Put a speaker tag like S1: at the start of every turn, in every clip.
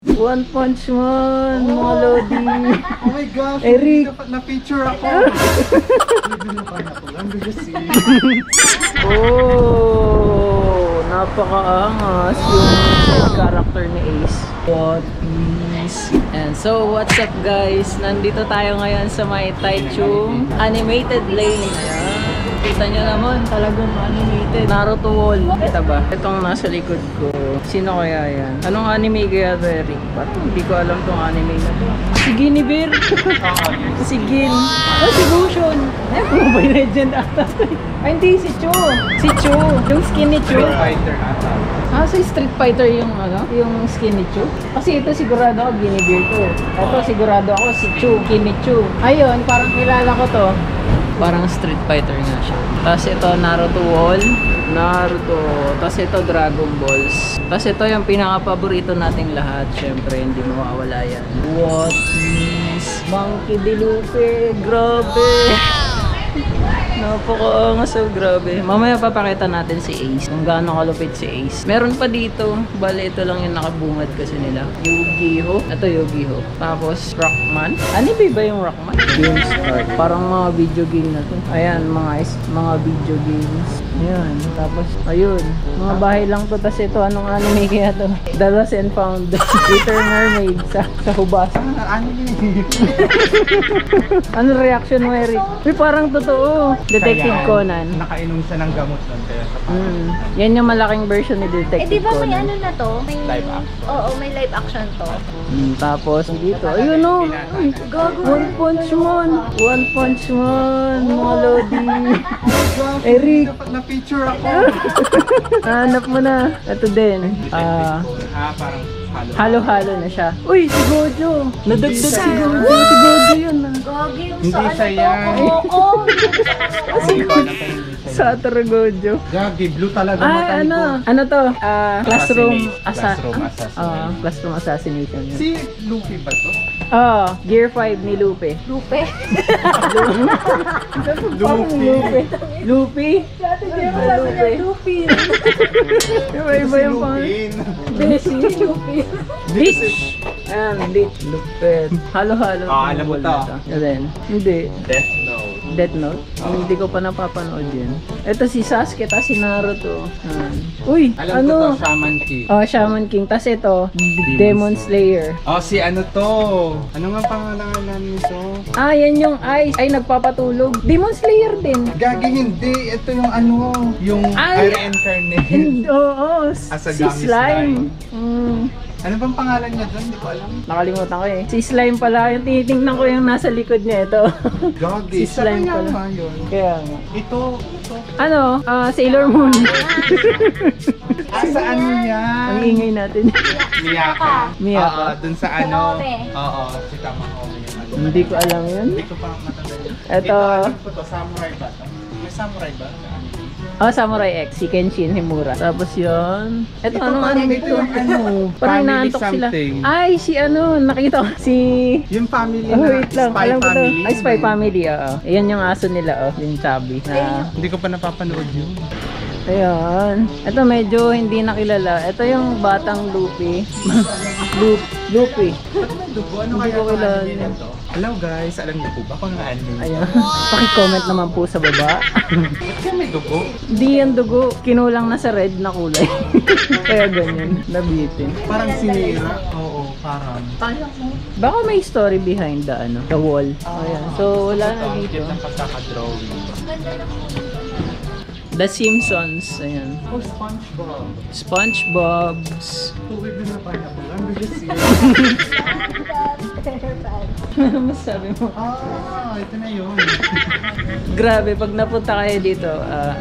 S1: One Punch Man, mga Lodi.
S2: Oh my gosh,
S1: Eric.
S2: na-picture ako.
S1: Oh, napakaangas yung side character ni Ace. What is... And so, what's up guys? Nandito tayo ngayon sa may Taichung Animated Lane. Ayan. Kita nyo naman, talagang animated. Naruto Wall. Kita ba? Itong nasa likod ko. Sino kaya yan? Anong anime kaya ito, Eric? Parang hindi ko alam tong anime na to. Si Guinevere. Si Gin. Oh, si Gushon. Eh, Mobile Legend ata. Ay, hindi. Si Cho. Si Cho. Yung skinny Cho.
S2: Street Fighter ata.
S1: Ah, si Street Fighter yung ano? Yung skinny Cho. Kasi ito sigurado ako Guinevere to. Ito sigurado ako si Cho. Skinny Cho. Ayun, parang kilala ko to. Parang Street Fighter nga siya. Tapos ito Naruto Wall. Naruto. Tapos ito Dragon Balls. Tapos ito yung pinaka-paborito nating lahat. Syempre, hindi mawawala yan. What is Monkey D. Luffy? Grabe! Napakaangas, so grabe. Mamaya papakita natin si Ace. Kung gaano kalupit si Ace. Meron pa dito. Bale, ito lang yung nakabungad kasi nila. Yu-Gi-Oh! Ito Yu-Gi-Oh! Tapos Rockman. Anime ba yung Rockman? Game Start. Parang mga video game na to. Ayan, mga video games. Ayan. Tapos, ayun. Mga bahay lang to. Tapos ito, anong anime kaya to? The Lost and Found. Little Mermaid sa hubas.
S2: Anime.
S1: Ano reaction mo, Eric? Uy, parang totoo. Detective Conan.
S2: Nakainom siya ng gamot nun. Kaya sa
S1: Yan yung malaking version ni Detective
S3: di ba
S1: Conan.
S3: may ano na to? May
S2: Live action.
S3: Oo, may live action to.
S1: Tapos dito, ayun o. One Punch Man. One Punch Man. Mga Lodi. Eric.
S2: Na-picture ako.
S1: Hanap mo na. Ito din.
S2: Parang
S1: Halo-halo na siya. Uy, si Gojo. Nadagdag si Gojo. Si Gojo yun ah.
S3: Gogi yung
S2: Hindi
S3: sa
S2: siya yan.
S3: Oo.
S1: Satoru Gojo.
S2: Gagi, blue talaga
S1: Ay,
S2: mata ni
S1: ano?
S2: Gojo.
S1: Ano to? Classroom
S2: Classroom Assassination.
S1: Classroom Assassination yun.
S2: Si Luffy ba to?
S1: Gear 5 ni Lupe.
S3: Lupe.
S1: Lupe. Lupe? Lupe.
S3: Lupe.
S1: Iba yung pang... Besi. Lupe. Bleach. Ayan, Bleach. Lupet. Halo-halo.
S2: Alam mo to.
S1: Ayan. Hindi.
S2: Death Note.
S1: Death Note? Hindi ko pa napapanood yun. Ito si Sasuke, tas si Naruto. Uy,
S2: Alam
S1: ano?
S2: ko to, Shaman King.
S1: Oh, Shaman King. Tas ito, Demon Slayer.
S2: Oh, si ano to? Ano nga pangalan nito?
S1: Ah, yan yung Ice. Ay, nagpapatulog. Demon Slayer din.
S2: Gagi, hindi. Ito yung ano, yung
S1: Ay!
S2: reincarnate.
S1: Oo, si
S2: Asagami
S1: Slime.
S2: Ano bang pangalan niya doon? Hindi ko alam.
S1: Nakalimutan ko eh. Si Slime pala. Yung tinitingnan ko yung nasa likod niya. Ito.
S2: Gagi,
S1: Si Slime
S2: siya
S1: pala.
S2: nga yun.
S1: Kaya nga.
S2: Ito.
S1: Ano? Sailor Moon.
S2: Sa ano yan?
S1: Ang ingay natin.
S2: Miyaka.
S1: Miyaka.
S2: Dun sa ano.
S3: Tamahome.
S2: Oo, si Tamahome yung ano.
S1: Hindi ko alam yun.
S2: Hindi ko pa matanda yun.
S1: Ito.
S2: Alam ko to, samurai ba? May samurai ba?
S1: Oh, Samurai X. Si Kenshin Himura. Tapos yun. Ito, anong anime
S2: ito
S1: to?
S2: yung ano,
S1: Parang
S2: family
S1: inaantok sila.
S2: something.
S1: Ay, si ano, nakita ko. Si...
S2: Yung family
S1: Oh,
S2: na
S1: wait lang.
S2: Spy
S1: Alam ko to.
S2: Family.
S1: Ay, Spy Family, oo. Ayan yung aso nila, oh. Yung chubby. Na...
S2: Hindi ko pa napapanood yun.
S1: Ayan. Ito medyo hindi nakilala. Ito yung batang Luffy. Luffy.
S2: Dugo, ano
S1: Hindi
S2: kaya
S1: ko
S2: ang
S1: kilala
S2: anime na to? Hello guys, alam niyo po ba kung ang anime?
S1: Ayan. Paki-comment naman po sa baba.
S2: Ba't kaya may dugo?
S1: Di yan dugo. Kinulang na sa red na kulay. Kaya ganyan. Nabitin.
S2: Parang sinira. Oo, parang.
S1: Baka may story behind the wall. Ayan. So wala na dito.
S2: Cute ng pagkakadrawing.
S1: The Simpsons. Ayan.
S2: Oh, SpongeBob.
S1: SpongeBob's.
S2: Tuwid na pineapple. I'm really serious.
S1: Ano masabi mo?
S2: Ah, ito na yun.
S1: Grabe, pag napunta kayo dito,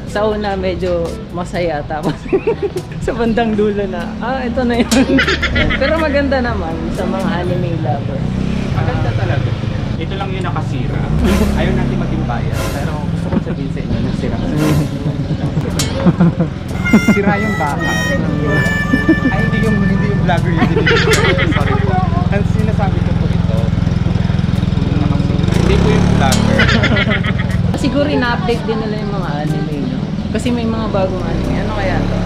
S1: sa una medyo masaya. Tapos sa bandang dulo na, ito na yun. Pero maganda naman sa mga anime lover.
S2: Maganda talaga. Ito lang yung nakasira. Ayaw natin maging bias, pero gusto ko sabihin sa inyo na sira. Sira yung baka. Ay, hindi yung vlogger yung binibigyan. Sorry po. Ang sinasabi ko po ito, yung nakasira. Hindi po yung vlogger.
S1: Siguro ina-update din nila yung mga anime, no? Kasi may mga bagong anime. Ano kaya to?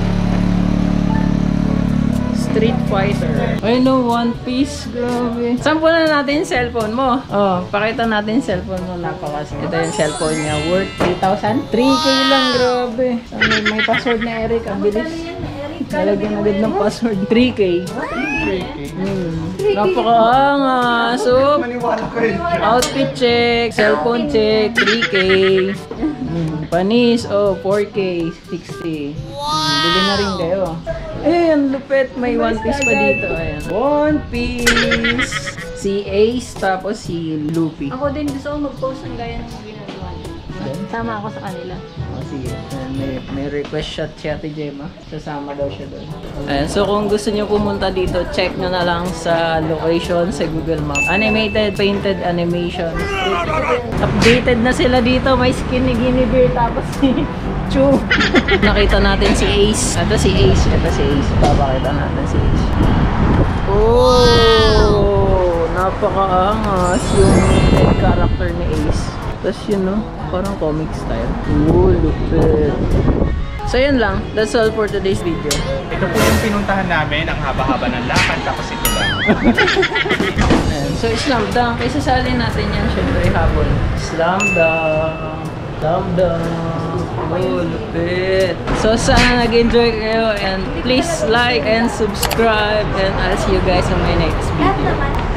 S1: Street Fighter. Ay no, One Piece. Grabe. Sample na natin yung cellphone mo. Oh, pakita natin yung cellphone mo. Napakas. Ito yung cellphone niya. Worth 3,000? 3K lang. Grabe. May password na Eric. Ang bilis. Nalagyan agad ng password. 3K.
S2: 3K.
S1: Napakaangas. So,
S2: Maniwala ko yun.
S1: outfit check. Cellphone check. 3K. Panis. Oh, 4K. 60. Bili na rin kayo. Eh, ang lupit. May One Piece pa dito. Ayan. One Piece. Si Ace, tapos si Luffy.
S3: Ako din gusto ko mag-post ng gaya ng ginagawa niya. Tama ako sa kanila.
S1: Oh, sige. Ayan, may request shot si Ate Gemma. Sasama daw siya doon. Ayan, so kung gusto niyo pumunta dito, check nyo na lang sa location sa Google Maps. Animated, painted animation. Updated na sila dito. May skin ni Guinea Bear, tapos si Chu. Nakita natin si Ace. Ito si Ace. Ito si Ace. Papakita natin si Ace. Oh! Napakaangas yung head character ni Ace. Tapos yun, no? Parang comic style. Oh, lupit. So yun lang. That's all for today's video.
S2: Ito po yung pinuntahan namin. Ang haba-haba ng lakad. Tapos ito lang.
S1: Ayan. So slam dunk. Isasali natin yan syempre habol. Slam dunk. Slam dunk. Oh, lupit. So sana nag-enjoy kayo. And please like and subscribe. And I'll see you guys on my next video.